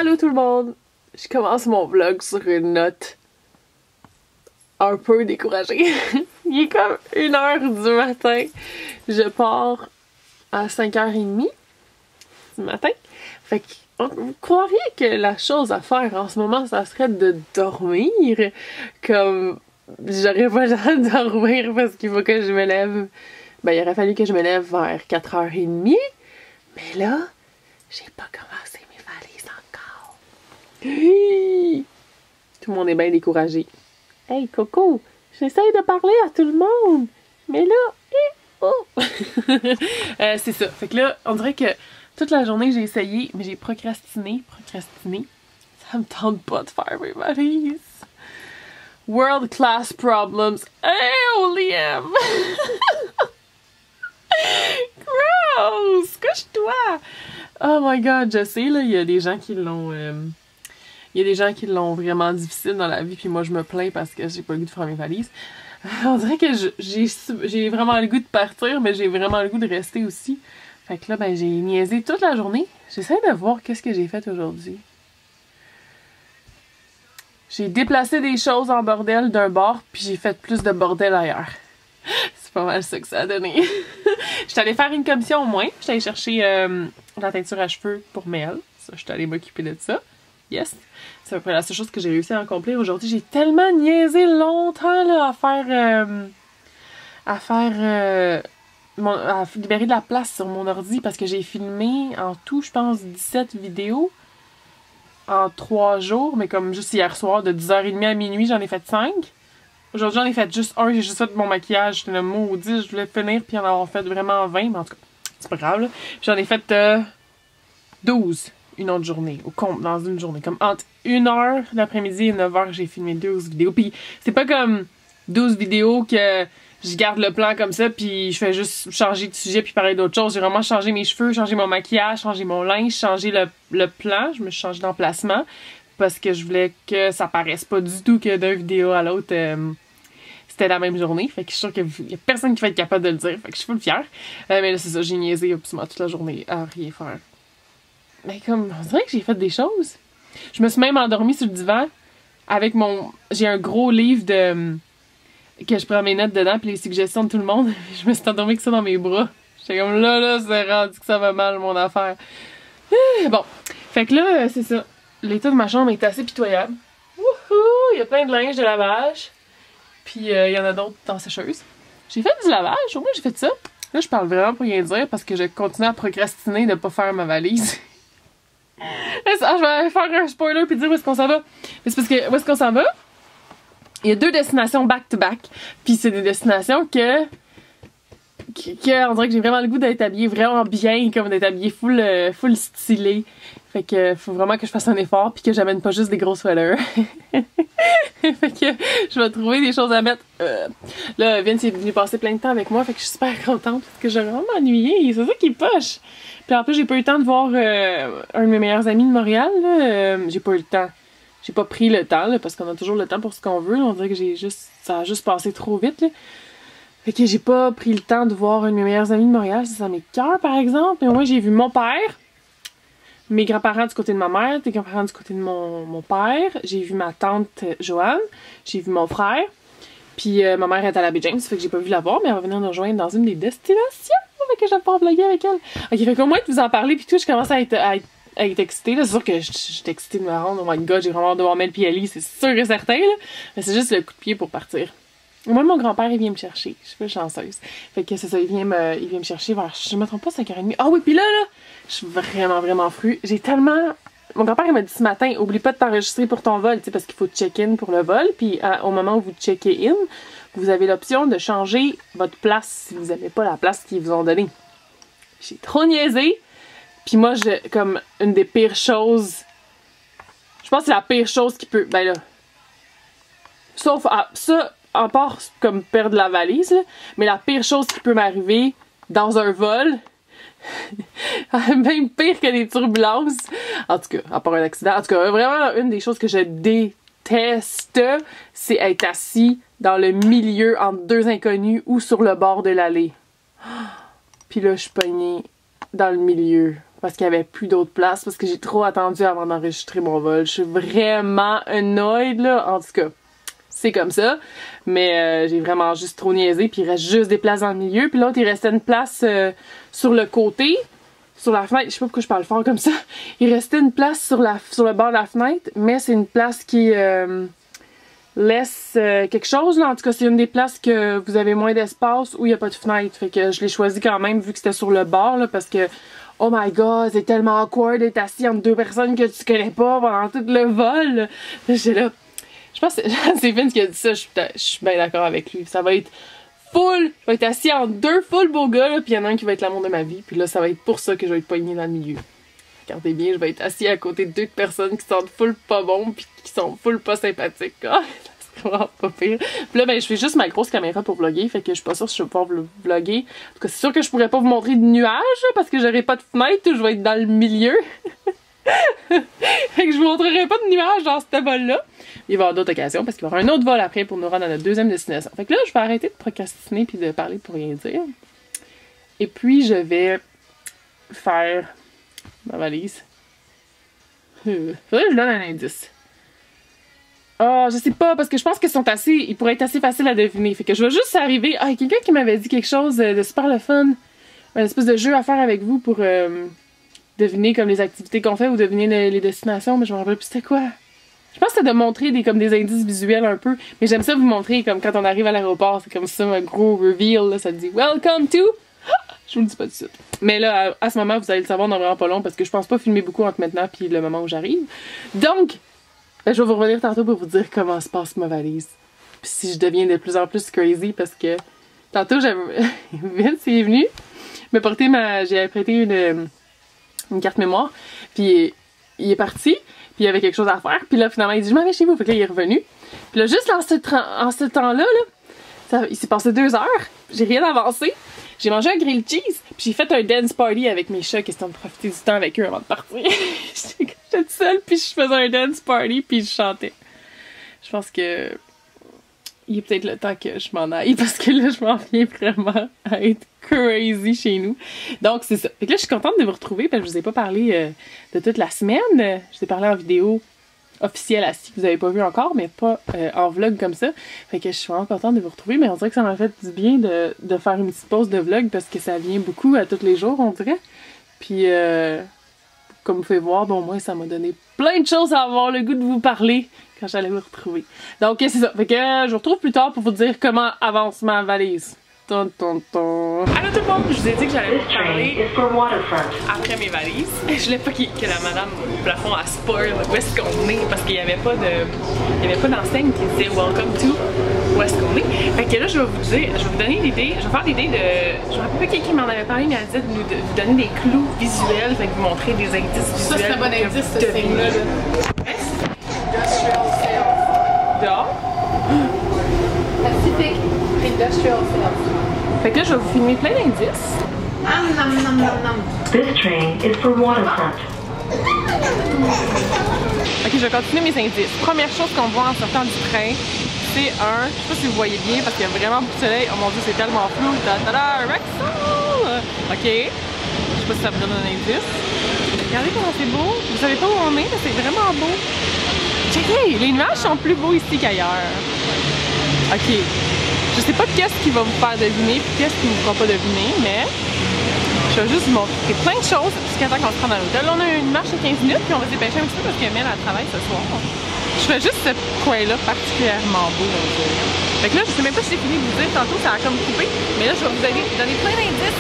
Allô tout le monde! Je commence mon vlog sur une note un peu découragée. Il est comme 1h du matin. Je pars à 5h30 du matin. Fait que vous croiriez que la chose à faire en ce moment, ça serait de dormir. Comme j'aurais pas le temps de dormir parce qu'il faut que je me lève. Ben, il aurait fallu que je me lève vers 4h30. Mais là, j'ai pas commencé mes valises encore. Tout le monde est bien découragé. Hey Coco, j'essaye de parler à tout le monde. Mais là, oh! C'est ça. Fait que là, on dirait que toute la journée j'ai essayé, mais j'ai procrastiné. Ça me tente pas de faire mes valises. World class problems. Hey, Liam! Gross! Couche-toi! Oh my god, je sais, là, il y a des gens qui l'ont... il y a des gens qui l'ont vraiment difficile dans la vie, puis moi je me plains parce que j'ai pas le goût de faire mes valises. On dirait que j'ai vraiment le goût de partir, mais j'ai vraiment le goût de rester aussi. Fait que là, ben j'ai niaisé toute la journée. J'essaie de voir qu'est-ce que j'ai fait aujourd'hui. J'ai déplacé des choses en bordel d'un bord, puis j'ai fait plus de bordel ailleurs. C'est pas mal ça que ça a donné. J'étais allée faire une commission au moins. J'étais allée chercher la teinture à cheveux pour Mel. Ça, j'étais allée m'occuper de ça. Yes. C'est à peu près la seule chose que j'ai réussi à accomplir aujourd'hui. J'ai tellement niaisé longtemps là, à libérer de la place sur mon ordi parce que j'ai filmé en tout, je pense, 17 vidéos en 3 jours, mais comme juste hier soir, de 10h30 à minuit, j'en ai fait 5. Aujourd'hui, j'en ai fait juste un, j'ai juste fait mon maquillage. J'étais le maudit, je voulais finir puis en avoir fait vraiment 20, mais en tout cas, c'est pas grave là. J'en ai fait 12 une autre journée, dans une journée. Comme entre 1h l'après-midi et 9h, j'ai filmé 12 vidéos. Puis c'est pas comme 12 vidéos que je garde le plan comme ça puis je fais juste changer de sujet puis parler d'autre chose. J'ai vraiment changé mes cheveux, changé mon maquillage, changé mon linge, changé le plan. Je me suis changé d'emplacement parce que je voulais que ça paraisse pas du tout que d'une vidéo à l'autre... c'était la même journée, fait que je suis sûre qu'il y a personne qui va être capable de le dire, fait que je suis full fière. Mais là, c'est ça, j'ai niaisé absolument toute la journée à rien faire. Mais comme, on dirait que j'ai fait des choses. Je me suis même endormie sur le divan avec mon... J'ai un gros livre de... que je prends mes notes dedans, puis les suggestions de tout le monde. Je me suis endormie avec ça dans mes bras. J'étais comme là, c'est rendu que ça va mal, mon affaire. Bon, fait que là, c'est ça. L'état de ma chambre est assez pitoyable. Wouhou! Il y a plein de linge de lavage. Puis il y en a d'autres dans la sécheuse. J'ai fait du lavage, au moins j'ai fait ça. Là, je parle vraiment pour rien dire parce que je continue à procrastiner de pas faire ma valise. Je vais faire un spoiler puis dire où est-ce qu'on s'en va. Mais c'est parce que où est-ce qu'on s'en va? Il y a 2 destinations back-to-back. Puis c'est des destinations que on dirait que j'ai vraiment le goût d'être habillée vraiment bien, comme d'être habillée full stylée. Fait que faut vraiment que je fasse un effort puis que j'amène pas juste des gros sweaters. Fait que je vais trouver des choses à mettre. Là, Vince est venu passer plein de temps avec moi, fait que je suis super contente parce que j'ai vraiment ennuyé. C'est ça qui poche. Puis en plus, j'ai pas eu le temps de voir un de mes meilleurs amis de Montréal. J'ai pas eu le temps. J'ai pas pris le temps là, parce qu'on a toujours le temps pour ce qu'on veut. Là. On dirait que ça a juste passé trop vite. Là. Fait que j'ai pas pris le temps de voir un de mes meilleurs amis de Montréal. Ça m'écoeure par exemple. Mais au moins, j'ai vu mon père. Mes grands-parents du côté de ma mère, tes grands-parents du côté de mon père. J'ai vu ma tante Joanne. J'ai vu mon frère. Puis ma mère est à la baie James, fait que j'ai pas vu la voir, mais elle va venir nous rejoindre dans une des destinations. Fait que je vais pouvoir vlogger avec elle. Ok, fait qu'au moins de vous en parler, puis tout, je commence à être excitée. C'est sûr que je suis excitée de me rendre. Oh my god, j'ai vraiment hâte de voir Mel puis Ali, c'est sûr et certain. Là. Mais c'est juste le coup de pied pour partir. Au moins, mon grand-père, il vient me chercher. Je suis pas chanceuse. Fait que c'est ça, il vient me chercher vers, je me trompe pas, 5h30. Ah oui, puis là, je suis vraiment fru. J'ai tellement... Mon grand-père, il m'a dit ce matin, oublie pas de t'enregistrer pour ton vol, tu sais, parce qu'il faut check-in pour le vol. Puis au moment où vous checkez in, vous avez l'option de changer votre place si vous n'aimez pas la place qu'ils vous ont donnée. J'ai trop niaisé. Puis moi, comme une des pires choses... Je pense que c'est la pire chose qui peut... Ben là... Sauf... ça... En part comme perdre la valise, là, mais la pire chose qui peut m'arriver dans un vol, même pire que des turbulences, en tout cas, à part un accident, en tout cas, vraiment une des choses que je déteste, c'est être assis dans le milieu entre 2 inconnus ou sur le bord de l'allée. Puis là, je suis pognée dans le milieu parce qu'il y avait plus d'autres places, parce que j'ai trop attendu avant d'enregistrer mon vol. Je suis vraiment annoyed, là. En tout cas, c'est comme ça. Mais j'ai vraiment juste trop niaisé, puis il reste juste des places dans le milieu. Puis l'autre, il restait une place sur le côté, sur la fenêtre. Je sais pas pourquoi je parle fort comme ça. Il restait une place sur le bord de la fenêtre, mais c'est une place qui laisse quelque chose, là. En tout cas, c'est une des places que vous avez moins d'espace où il n'y a pas de fenêtre. Fait que je l'ai choisi quand même vu que c'était sur le bord, là, parce que oh my god, c'est tellement awkward d'être assis entre deux personnes que tu connais pas pendant tout le vol. J'étais là. Je pense que c'est Vince qui a dit ça, je suis bien d'accord avec lui. Ça va être full, je vais être assis entre deux full beaux gars, là, puis il y en a un qui va être l'amour de ma vie, puis là, ça va être pour ça que je vais être poignée dans le milieu. Regardez bien, je vais être assis à côté de deux personnes qui sentent full pas bon, puis qui sont full pas sympathiques. Ah, c'est vraiment pas pire. Puis là, ben, je fais juste ma grosse caméra pour vlogger, fait que je suis pas sûre si je vais pouvoir vlogger. En tout cas, c'est sûr que je pourrais pas vous montrer de nuages, parce que j'aurai pas de fenêtre, je vais être dans le milieu. Fait que je vous montrerai pas de nuages dans ce vol-là. Il va y avoir d'autres occasions parce qu'il va y avoir un autre vol après pour nous rendre à notre deuxième destination. Fait que là, je vais arrêter de procrastiner puis de parler pour rien dire. Et puis, je vais faire ma valise. Faudrait que je donne un indice. Oh, je sais pas, parce que je pense qu'ils sont assez... Ils pourraient être assez faciles à deviner. Fait que je vais juste arriver... Ah, il y a quelqu'un qui m'avait dit quelque chose de super le fun. Un espèce de jeu à faire avec vous pour... deviner comme les activités qu'on fait ou deviner les destinations, mais je me rappelle plus c'était quoi. Je pense que c'était de montrer comme des indices visuels un peu, mais j'aime ça vous montrer comme quand on arrive à l'aéroport, c'est comme ça un gros reveal, là, ça te dit « Welcome to... » Je vous le dis pas tout de suite. Mais là, à ce moment, vous allez le savoir dans vraiment pas long parce que je pense pas filmer beaucoup entre maintenant puis le moment où j'arrive. Donc, je vais vous revenir tantôt pour vous dire comment se passe ma valise. Puis si je deviens de plus en plus crazy parce que tantôt, Vince est venu me porter j'ai prêté une carte mémoire, puis il est parti, puis il y avait quelque chose à faire, puis là finalement il dit je m'en vais chez vous, fait que là il est revenu, puis là juste en ce temps-là, il s'est passé 2 heures, j'ai rien avancé, j'ai mangé un grilled cheese, puis j'ai fait un dance party avec mes chats, question de profiter du temps avec eux avant de partir. J'étais toute seule, puis je faisais un dance party, puis je chantais. Je pense que il est peut-être le temps que je m'en aille parce que là, je m'en viens vraiment à être crazy chez nous. Donc, c'est ça. Fait que là, je suis contente de vous retrouver parce que je vous ai pas parlé de toute la semaine. Je vous ai parlé en vidéo officielle assis que vous avez pas vu encore, mais pas en vlog comme ça. Fait que je suis vraiment contente de vous retrouver, mais on dirait que ça m'a fait du bien de faire une petite pause de vlog parce que ça vient beaucoup à tous les jours, on dirait. Puis, comme vous pouvez voir, bon, moi, ça m'a donné plein de choses à avoir le goût de vous parler quand j'allais vous retrouver. Donc, c'est ça. Fait que je vous retrouve plus tard pour vous dire comment avance ma valise. Allô tout le monde! Je vous ai dit que j'allais vous parler après mes valises. Je voulais pas que la madame au plafond a spoil où est-ce qu'on est parce qu'il n'y avait pas d'enseigne qui disait Welcome to où est-ce qu'on est. Fait que là, je vais vous donner l'idée, je vais faire l'idée de... Je me rappelle pas qui m'en avait parlé, mais elle dit de vous donner des clous visuels, fait que vous montrer des indices visuels. Ça, c'est un bon indice, ce signe-là. Industrial sales. Dehors? Pacific Industrial Sales. Fait que là, je vais vous filmer plein d'indices. This train is for Waterfront. Ok, je vais continuer mes indices. Première chose qu'on voit en sortant du train, c'est un... Je sais pas si vous voyez bien parce qu'il y a vraiment beaucoup de soleil. Oh mon dieu, c'est tellement flou. Ta-da-da! Rexall! Ok. Je sais pas si ça vous donne un indice. Regardez comment c'est beau. Vous savez pas où on est, mais c'est vraiment beau. Checkez! Les nuages sont plus beaux ici qu'ailleurs. Ok. Je sais pas qu'est-ce qui va vous faire deviner puis qu'est-ce qui vous fera pas deviner, mais je vais juste vous montrer plein de choses jusqu'à temps qu'on se rende à l'hôtel. On a une marche de 15 minutes puis on va se dépêcher un petit peu parce que Mel elle travaille ce soir. Je fais juste ce coin-là particulièrement beau. Fait que là, je sais même pas si j'ai fini de vous dire tantôt, ça a comme coupé, mais là, je vais vous donner plein d'indices.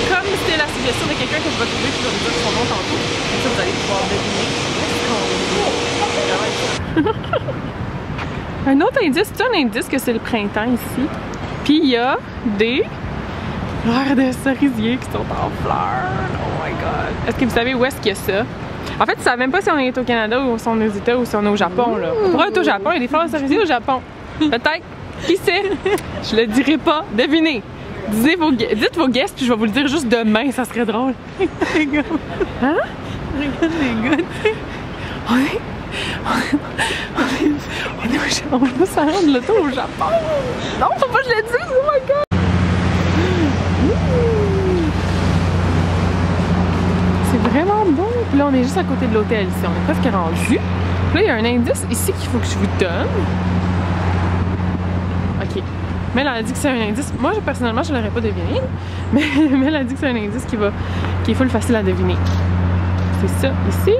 Comme c'était la suggestion de quelqu'un que je vais trouver puis je vais vous dire son nom tantôt. Comme ça, vous allez pouvoir deviner où est-ce qu'on est. Un autre indice, c'est un indice que c'est le printemps ici. Puis il y a des fleurs de cerisier qui sont en fleurs. Oh my god. Est-ce que vous savez où est-ce qu'il y a ça? En fait, tu ne sais même pas si on est au Canada ou si on est aux États ou si on est au Japon. Là. On pourrait être au Japon, il y a des fleurs de cerisier au Japon. Peut-être. Qui sait? Je le dirai pas. Devinez. Dites vos guesses, puis je vais vous le dire juste demain, ça serait drôle. Les gars. Hein? Regarde les gars. On va se rendre le tour au Japon. Non, faut pas que je le dise, oh my god. est juste à côté de l'hôtel ici. On est presque rendu. Là, il y a un indice ici qu'il faut que je vous donne. OK. Mais elle a dit que c'est un indice. Moi, personnellement, je ne l'aurais pas deviné. Mais elle a dit que c'est un indice qui est full facile à deviner. C'est ça, ici.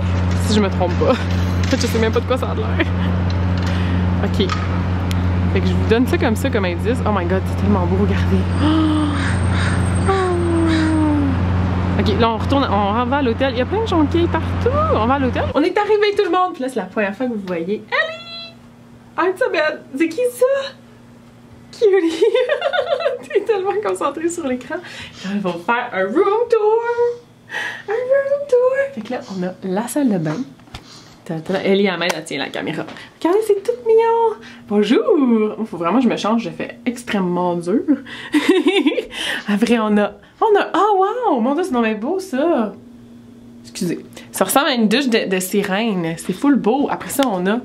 Si je me trompe pas. En fait, je sais même pas de quoi ça a l'air. OK. Fait que je vous donne ça comme indice. Oh my god, c'est tellement beau, regardez. Oh! Oh! Ok, là on retourne, on va à l'hôtel. Il y a plein de jonquilles partout. On va à l'hôtel. On est arrivé tout le monde. Puis là, c'est la première fois que vous voyez Ellie! Elisabeth! C'est qui ça? Cutie! T'es tellement concentrée sur l'écran. Là, ils vont faire un room tour! Un room tour! Fait que là, on a la salle de bain. Ellie à main, elle tient la caméra. Regardez, c'est tout mignon! Bonjour! Faut vraiment que je me change, je fais extrêmement dur. En vrai, on a... Oh wow! Mon dieu, c'est vraiment beau ça! Excusez. Ça ressemble à une douche de sirène. C'est full beau. Après ça, on a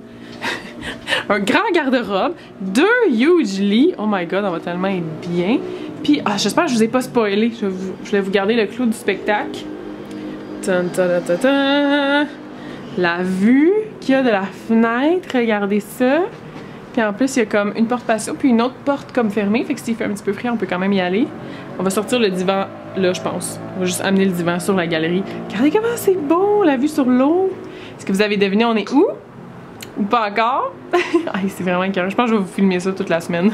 un grand garde-robe, 2 huge lits. Oh my god, on va tellement être bien. Puis, j'espère que je vous ai pas spoilé. Je voulais vous garder le clou du spectacle. Tan, tan, tan, tan. La vue qu'il y a de la fenêtre, regardez ça. Puis en plus, il y a comme une porte patio, puis une autre porte comme fermée. Fait que s'il fait un petit peu frais, on peut quand même y aller. On va sortir le divan là, je pense. On va juste amener le divan sur la galerie. Regardez comment c'est beau, la vue sur l'eau. Est-ce que vous avez deviné on est où? Ou pas encore? C'est vraiment incroyable. Je pense que je vais vous filmer ça toute la semaine.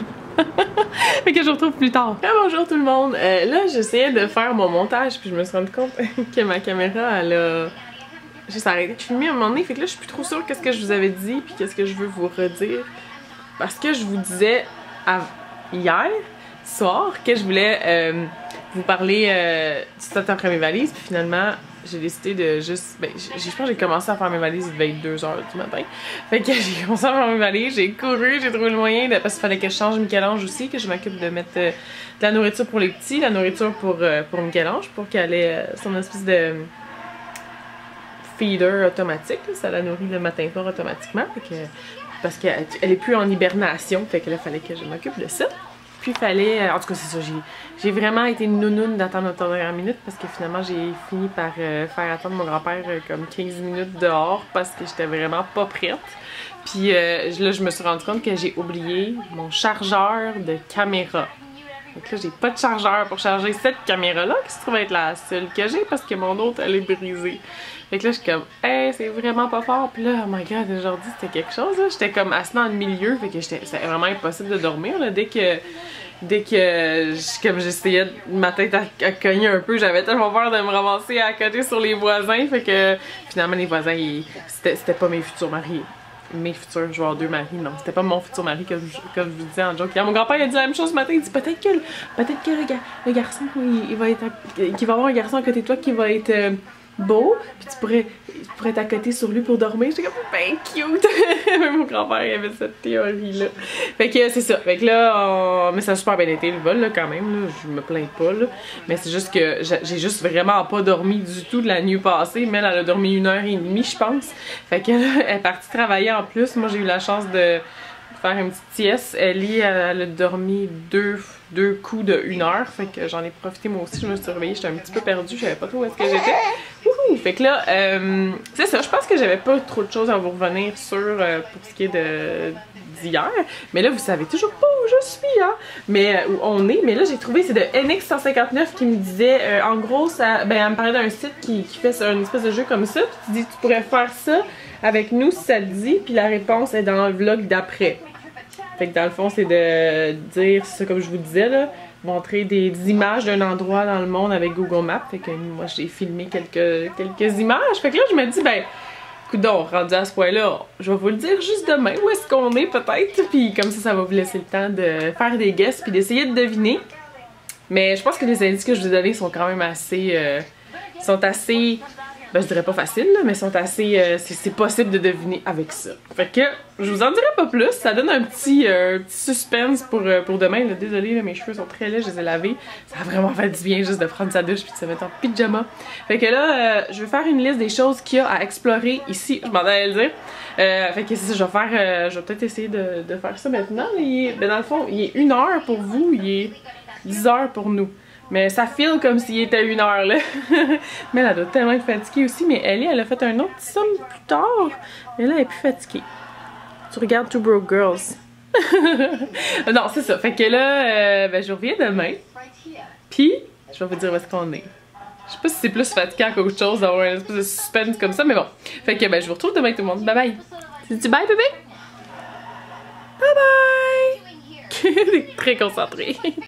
Fait que je vous retrouve plus tard. Bonjour tout le monde. Là, j'essayais de faire mon montage, puis je me suis rendu compte que ma caméra, elle a... juste arrêté de filmer à un moment donné, fait que là je suis plus trop sûre qu'est-ce que je vous avais dit puis qu'est-ce que je veux vous redire. Parce que je vous disais hier soir que je voulais vous parler du stade après mes valises, puis finalement j'ai décidé de juste... Ben, je pense que j'ai commencé à faire mes valises, il devait être 2 h du matin. Fait que j'ai commencé à faire mes valises, j'ai couru, j'ai trouvé le moyen de... Parce qu'il fallait que je change Michel-Ange aussi, que je m'occupe de mettre de la nourriture pour les petits, la nourriture pour Michel-Ange, pour qu'elle ait son espèce de... feeder automatique, là, ça la nourrit le matin fort automatiquement, parce qu'elle est plus en hibernation, fait que là, fallait que je m'occupe de ça. Puis il fallait, en tout cas c'est ça, j'ai vraiment été une nounoune d'attendre notre dernière minute, parce que finalement j'ai fini par faire attendre mon grand-père comme 15 minutes dehors, parce que j'étais vraiment pas prête. Puis là, je me suis rendu compte que j'ai oublié mon chargeur de caméra. Donc là, j'ai pas de chargeur pour charger cette caméra-là, qui se trouve être la seule que j'ai, parce que mon autre, elle est brisée. Fait que là, je suis comme, hey, c'est vraiment pas fort. Puis là, oh my god, aujourd'hui, c'était quelque chose, là. J'étais comme assise dans le milieu, fait que c'était vraiment impossible de dormir, là. Dès que comme j'essayais, ma tête à cogner un peu, j'avais tellement peur de me ramasser à côté sur les voisins, fait que finalement, les voisins, c'était pas mes futurs maris. Mes futurs, je vais avoir 2 maris, non, c'était pas mon futur mari comme je vous disais en joke. Mon grand-père a dit la même chose ce matin, il dit peut-être que le garçon, il va être qu'il va avoir un garçon à côté de toi qui va être beau, puis tu pourrais être à côté sur lui pour dormir. J'étais comme ben cute. Mon grand-père avait cette théorie-là. Fait que c'est ça. Fait que là, mais ça a super bien été le vol là, quand même, là. Je me plains pas là. Mais c'est juste que j'ai juste vraiment pas dormi du tout de la nuit passée. Mais elle a dormi 1h30, je pense. Fait que là, elle est partie travailler en plus. Moi j'ai eu la chance de faire une petite sieste. Ellie, elle a dormi deux coups de 1 heure. Fait que j'en ai profité moi aussi. Je me suis réveillée, j'étais un petit peu perdue. Je savais pas trop où est-ce que j'étais. Fait que là, c'est ça. Je pense que j'avais pas trop de choses à vous revenir sur pour ce qui est d'hier. Mais là, vous savez toujours pas où je suis, hein. Mais où on est. Mais là, j'ai trouvé, c'est de NX159 qui me disait, en gros, ça, ben, elle me parlait d'un site qui fait une espèce de jeu comme ça. Puis tu dis, tu pourrais faire ça avec nous si ça te dit. Puis la réponse est dans le vlog d'après. Fait que dans le fond, c'est de dire, ça comme je vous disais, là, montrer des images d'un endroit dans le monde avec Google Maps. Fait que moi, j'ai filmé quelques images. Fait que là, je me dis, ben, coudonc, rendu à ce point-là, je vais vous le dire juste demain où est-ce qu'on est peut-être. Puis comme ça va vous laisser le temps de faire des guesses puis d'essayer de deviner. Mais je pense que les indices que je vous ai donnés sont quand même assez... ben, je dirais pas facile, là, mais sont assez... c'est possible de deviner avec ça. Fait que je vous en dirai pas plus. Ça donne un petit suspense pour demain. Là. Désolée, là, mes cheveux sont très laids, je les ai lavés. Ça a vraiment fait du bien juste de prendre sa douche puis de se mettre en pyjama. Fait que là, je vais faire une liste des choses qu'il y a à explorer ici. Je m'en allais le dire. Fait que c'est ça, je vais peut-être essayer de faire ça maintenant. Ben, dans le fond, il est 1 heure pour vous, il est 10 heures pour nous. Mais ça file comme s'il était 1h là. Mais elle doit tellement être fatiguée aussi. Mais elle a fait un autre petit somme plus tard. Mais là, elle est plus fatiguée. Tu regardes Two Broke Girls. Non, c'est ça. Fait que là, ben, je reviens demain. Puis, je vais vous dire où est-ce qu'on est. Je sais pas si c'est plus fatigant qu'autre chose d'avoir un espèce de suspense comme ça, mais bon. Fait que ben, je vous retrouve demain tout le monde. Bye bye. Tu bye bébé? Bye bye! Très concentré.